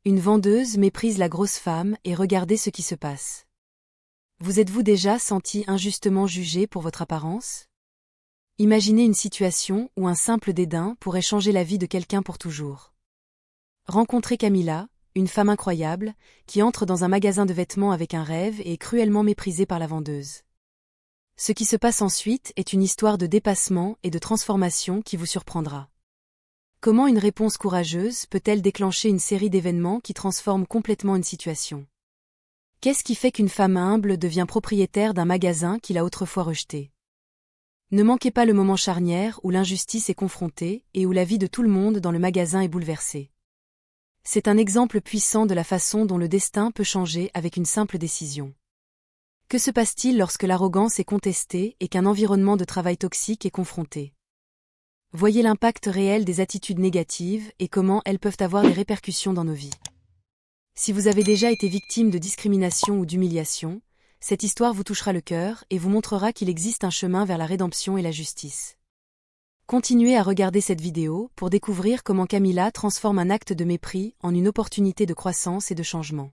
Une vendeuse méprise la grosse femme et regardez ce qui se passe. Vous êtes-vous déjà senti injustement jugé pour votre apparence? Imaginez une situation où un simple dédain pourrait changer la vie de quelqu'un pour toujours. Rencontrez Camilla, une femme incroyable, qui entre dans un magasin de vêtements avec un rêve et est cruellement méprisée par la vendeuse. Ce qui se passe ensuite est une histoire de dépassement et de transformation qui vous surprendra. Comment une réponse courageuse peut-elle déclencher une série d'événements qui transforment complètement une situation? Qu'est-ce qui fait qu'une femme humble devient propriétaire d'un magasin qu'il a autrefois rejeté? Ne manquez pas le moment charnière où l'injustice est confrontée et où la vie de tout le monde dans le magasin est bouleversée. C'est un exemple puissant de la façon dont le destin peut changer avec une simple décision. Que se passe-t-il lorsque l'arrogance est contestée et qu'un environnement de travail toxique est confronté? Voyez l'impact réel des attitudes négatives et comment elles peuvent avoir des répercussions dans nos vies. Si vous avez déjà été victime de discrimination ou d'humiliation, cette histoire vous touchera le cœur et vous montrera qu'il existe un chemin vers la rédemption et la justice. Continuez à regarder cette vidéo pour découvrir comment Camilla transforme un acte de mépris en une opportunité de croissance et de changement.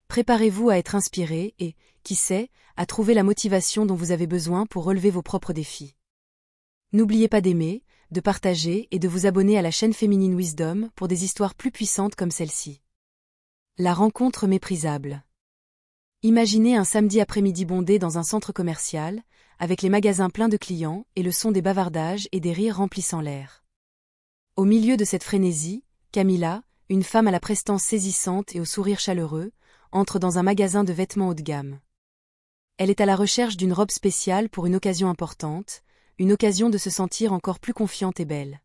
Préparez-vous à être inspiré et, qui sait, à trouver la motivation dont vous avez besoin pour relever vos propres défis. N'oubliez pas d'aimer, de partager et de vous abonner à la chaîne Féminine Wisdom pour des histoires plus puissantes comme celle-ci. La rencontre méprisable. Imaginez un samedi après-midi bondé dans un centre commercial, avec les magasins pleins de clients et le son des bavardages et des rires remplissant l'air. Au milieu de cette frénésie, Camilla, une femme à la prestance saisissante et au sourire chaleureux, entre dans un magasin de vêtements haut de gamme. Elle est à la recherche d'une robe spéciale pour une occasion importante, une occasion de se sentir encore plus confiante et belle.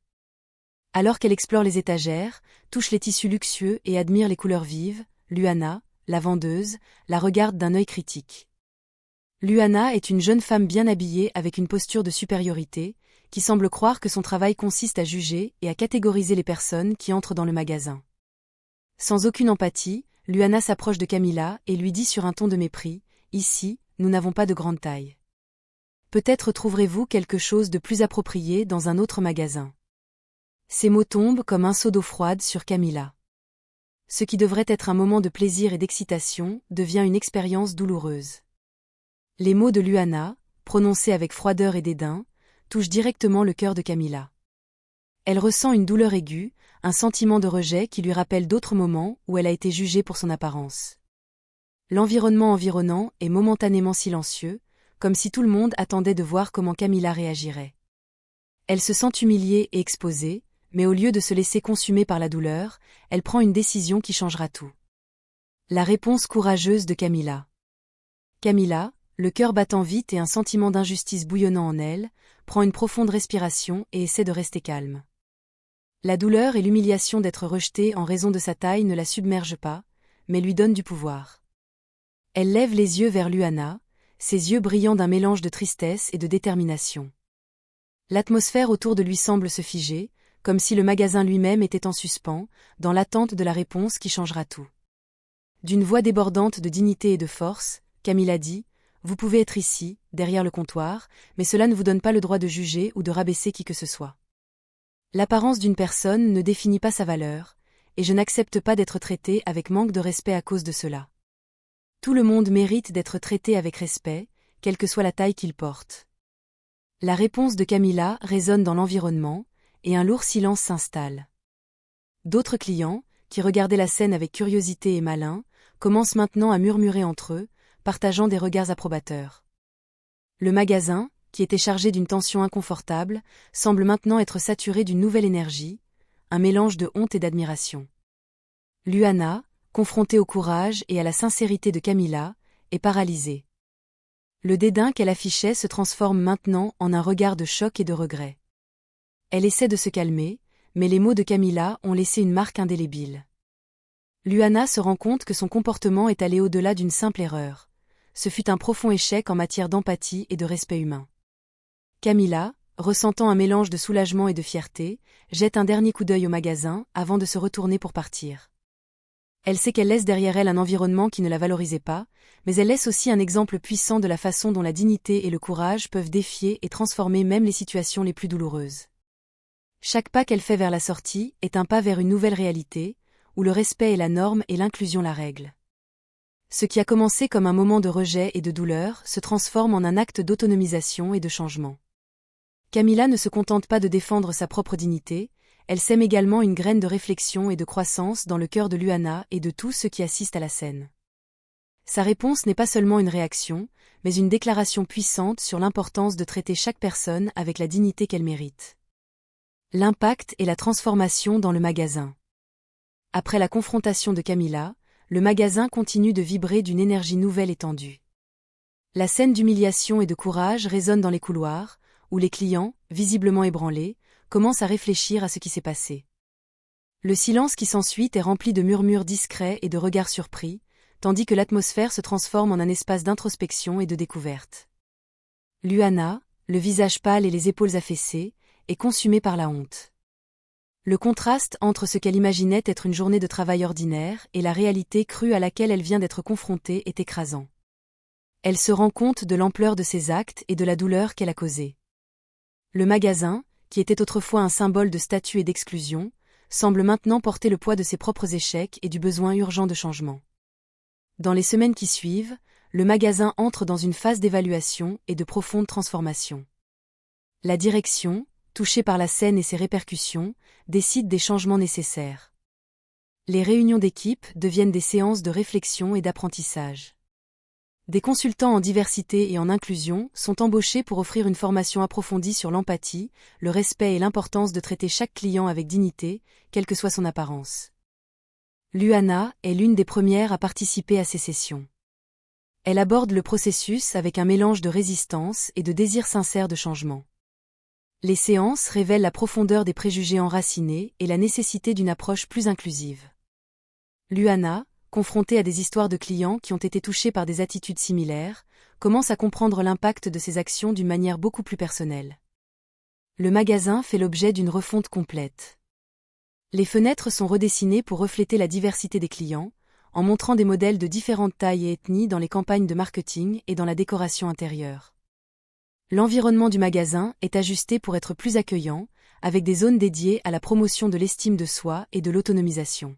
Alors qu'elle explore les étagères, touche les tissus luxueux et admire les couleurs vives, Luana, la vendeuse, la regarde d'un œil critique. Luana est une jeune femme bien habillée avec une posture de supériorité, qui semble croire que son travail consiste à juger et à catégoriser les personnes qui entrent dans le magasin. Sans aucune empathie, Luana s'approche de Camilla et lui dit sur un ton de mépris, « Ici, nous n'avons pas de grande taille. Peut-être trouverez-vous quelque chose de plus approprié dans un autre magasin. » Ces mots tombent comme un seau d'eau froide sur Camilla. Ce qui devrait être un moment de plaisir et d'excitation devient une expérience douloureuse. Les mots de Luana, prononcés avec froideur et dédain, touchent directement le cœur de Camilla. Elle ressent une douleur aiguë, un sentiment de rejet qui lui rappelle d'autres moments où elle a été jugée pour son apparence. L'environnement environnant est momentanément silencieux, comme si tout le monde attendait de voir comment Camilla réagirait. Elle se sent humiliée et exposée, mais au lieu de se laisser consumer par la douleur, elle prend une décision qui changera tout. La réponse courageuse de Camilla. Camilla, le cœur battant vite et un sentiment d'injustice bouillonnant en elle, prend une profonde respiration et essaie de rester calme. La douleur et l'humiliation d'être rejetée en raison de sa taille ne la submergent pas, mais lui donnent du pouvoir. Elle lève les yeux vers Luana, ses yeux brillant d'un mélange de tristesse et de détermination. L'atmosphère autour de lui semble se figer, comme si le magasin lui-même était en suspens, dans l'attente de la réponse qui changera tout. D'une voix débordante de dignité et de force, Camilla dit, « Vous pouvez être ici, derrière le comptoir, mais cela ne vous donne pas le droit de juger ou de rabaisser qui que ce soit. L'apparence d'une personne ne définit pas sa valeur, et je n'accepte pas d'être traitée avec manque de respect à cause de cela. Tout le monde mérite d'être traité avec respect, quelle que soit la taille qu'il porte. » La réponse de Camilla résonne dans l'environnement, et un lourd silence s'installe. D'autres clients, qui regardaient la scène avec curiosité et malin, commencent maintenant à murmurer entre eux, partageant des regards approbateurs. Le magasin, qui était chargé d'une tension inconfortable, semble maintenant être saturé d'une nouvelle énergie, un mélange de honte et d'admiration. Luana, confrontée au courage et à la sincérité de Camilla, est paralysée. Le dédain qu'elle affichait se transforme maintenant en un regard de choc et de regret. Elle essaie de se calmer, mais les mots de Camilla ont laissé une marque indélébile. Luana se rend compte que son comportement est allé au-delà d'une simple erreur. Ce fut un profond échec en matière d'empathie et de respect humain. Camilla, ressentant un mélange de soulagement et de fierté, jette un dernier coup d'œil au magasin avant de se retourner pour partir. Elle sait qu'elle laisse derrière elle un environnement qui ne la valorisait pas, mais elle laisse aussi un exemple puissant de la façon dont la dignité et le courage peuvent défier et transformer même les situations les plus douloureuses. Chaque pas qu'elle fait vers la sortie est un pas vers une nouvelle réalité, où le respect est la norme et l'inclusion la règle. Ce qui a commencé comme un moment de rejet et de douleur se transforme en un acte d'autonomisation et de changement. Camilla ne se contente pas de défendre sa propre dignité, elle sème également une graine de réflexion et de croissance dans le cœur de Luana et de tous ceux qui assistent à la scène. Sa réponse n'est pas seulement une réaction, mais une déclaration puissante sur l'importance de traiter chaque personne avec la dignité qu'elle mérite. L'impact et la transformation dans le magasin. Après la confrontation de Camilla, le magasin continue de vibrer d'une énergie nouvelle et tendue. La scène d'humiliation et de courage résonne dans les couloirs, où les clients, visiblement ébranlés, commencent à réfléchir à ce qui s'est passé. Le silence qui s'ensuit est rempli de murmures discrets et de regards surpris, tandis que l'atmosphère se transforme en un espace d'introspection et de découverte. Luana, le visage pâle et les épaules affaissées, est consumée par la honte. Le contraste entre ce qu'elle imaginait être une journée de travail ordinaire et la réalité crue à laquelle elle vient d'être confrontée est écrasant. Elle se rend compte de l'ampleur de ses actes et de la douleur qu'elle a causée. Le magasin, qui était autrefois un symbole de statut et d'exclusion, semble maintenant porter le poids de ses propres échecs et du besoin urgent de changement. Dans les semaines qui suivent, le magasin entre dans une phase d'évaluation et de profonde transformation. La direction, touchée par la scène et ses répercussions, décide des changements nécessaires. Les réunions d'équipe deviennent des séances de réflexion et d'apprentissage. Des consultants en diversité et en inclusion sont embauchés pour offrir une formation approfondie sur l'empathie, le respect et l'importance de traiter chaque client avec dignité, quelle que soit son apparence. Luana est l'une des premières à participer à ces sessions. Elle aborde le processus avec un mélange de résistance et de désir sincère de changement. Les séances révèlent la profondeur des préjugés enracinés et la nécessité d'une approche plus inclusive. Luana, confrontée à des histoires de clients qui ont été touchés par des attitudes similaires, commence à comprendre l'impact de ses actions d'une manière beaucoup plus personnelle. Le magasin fait l'objet d'une refonte complète. Les fenêtres sont redessinées pour refléter la diversité des clients, en montrant des modèles de différentes tailles et ethnies dans les campagnes de marketing et dans la décoration intérieure. L'environnement du magasin est ajusté pour être plus accueillant, avec des zones dédiées à la promotion de l'estime de soi et de l'autonomisation.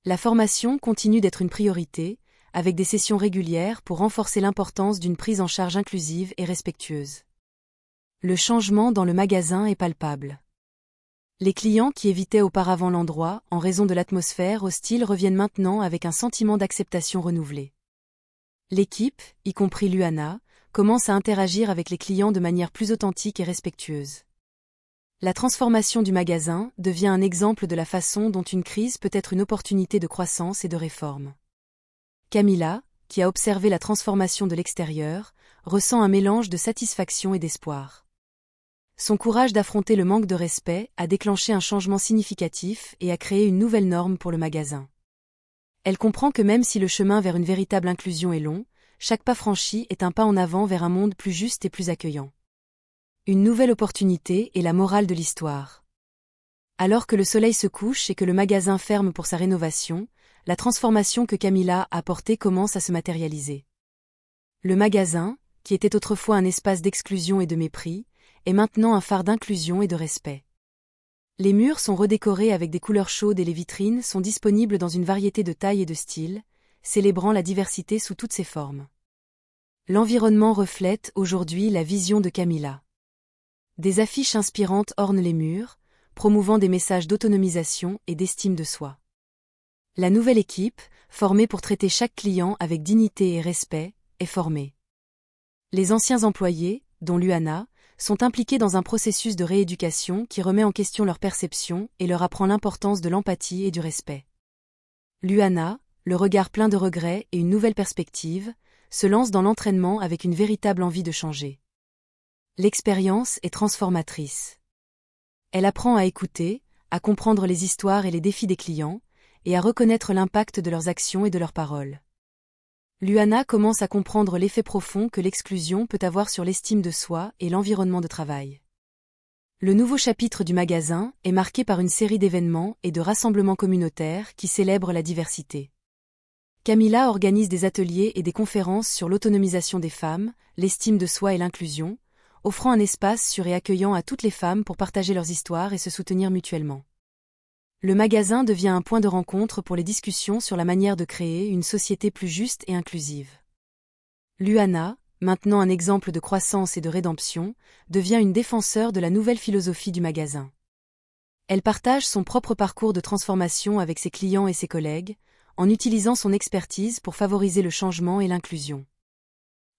La formation continue d'être une priorité, avec des sessions régulières pour renforcer l'importance d'une prise en charge inclusive et respectueuse. Le changement dans le magasin est palpable. Les clients qui évitaient auparavant l'endroit en raison de l'atmosphère hostile reviennent maintenant avec un sentiment d'acceptation renouvelé. L'équipe, y compris Luana, commence à interagir avec les clients de manière plus authentique et respectueuse. La transformation du magasin devient un exemple de la façon dont une crise peut être une opportunité de croissance et de réforme. Camilla, qui a observé la transformation de l'extérieur, ressent un mélange de satisfaction et d'espoir. Son courage d'affronter le manque de respect a déclenché un changement significatif et a créé une nouvelle norme pour le magasin. Elle comprend que même si le chemin vers une véritable inclusion est long, chaque pas franchi est un pas en avant vers un monde plus juste et plus accueillant. Une nouvelle opportunité est la morale de l'histoire. Alors que le soleil se couche et que le magasin ferme pour sa rénovation, la transformation que Camilla a apportée commence à se matérialiser. Le magasin, qui était autrefois un espace d'exclusion et de mépris, est maintenant un phare d'inclusion et de respect. Les murs sont redécorés avec des couleurs chaudes et les vitrines sont disponibles dans une variété de tailles et de styles, célébrant la diversité sous toutes ses formes. L'environnement reflète aujourd'hui la vision de Camilla. Des affiches inspirantes ornent les murs, promouvant des messages d'autonomisation et d'estime de soi. La nouvelle équipe, formée pour traiter chaque client avec dignité et respect, est formée. Les anciens employés, dont Luana, sont impliqués dans un processus de rééducation qui remet en question leur perception et leur apprend l'importance de l'empathie et du respect. Luana, le regard plein de regrets et une nouvelle perspective, se lance dans l'entraînement avec une véritable envie de changer. L'expérience est transformatrice. Elle apprend à écouter, à comprendre les histoires et les défis des clients, et à reconnaître l'impact de leurs actions et de leurs paroles. Luana commence à comprendre l'effet profond que l'exclusion peut avoir sur l'estime de soi et l'environnement de travail. Le nouveau chapitre du magasin est marqué par une série d'événements et de rassemblements communautaires qui célèbrent la diversité. Camilla organise des ateliers et des conférences sur l'autonomisation des femmes, l'estime de soi et l'inclusion, offrant un espace sûr et accueillant à toutes les femmes pour partager leurs histoires et se soutenir mutuellement. Le magasin devient un point de rencontre pour les discussions sur la manière de créer une société plus juste et inclusive. Luana, maintenant un exemple de croissance et de rédemption, devient une défenseure de la nouvelle philosophie du magasin. Elle partage son propre parcours de transformation avec ses clients et ses collègues, en utilisant son expertise pour favoriser le changement et l'inclusion.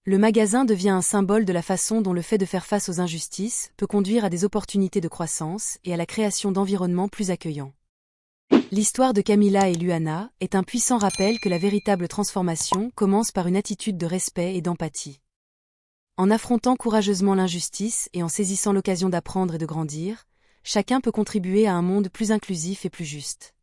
Le magasin devient un symbole de la façon dont le fait de faire face aux injustices peut conduire à des opportunités de croissance et à la création d'environnements plus accueillants. L'histoire de Camila et Luana est un puissant rappel que la véritable transformation commence par une attitude de respect et d'empathie. En affrontant courageusement l'injustice et en saisissant l'occasion d'apprendre et de grandir, chacun peut contribuer à un monde plus inclusif et plus juste.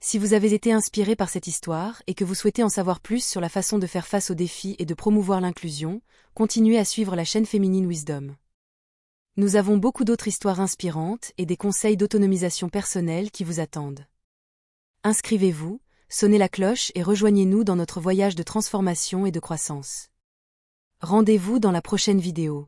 Si vous avez été inspiré par cette histoire et que vous souhaitez en savoir plus sur la façon de faire face aux défis et de promouvoir l'inclusion, continuez à suivre la chaîne Féminine Wisdom. Nous avons beaucoup d'autres histoires inspirantes et des conseils d'autonomisation personnelle qui vous attendent. Inscrivez-vous, sonnez la cloche et rejoignez-nous dans notre voyage de transformation et de croissance. Rendez-vous dans la prochaine vidéo.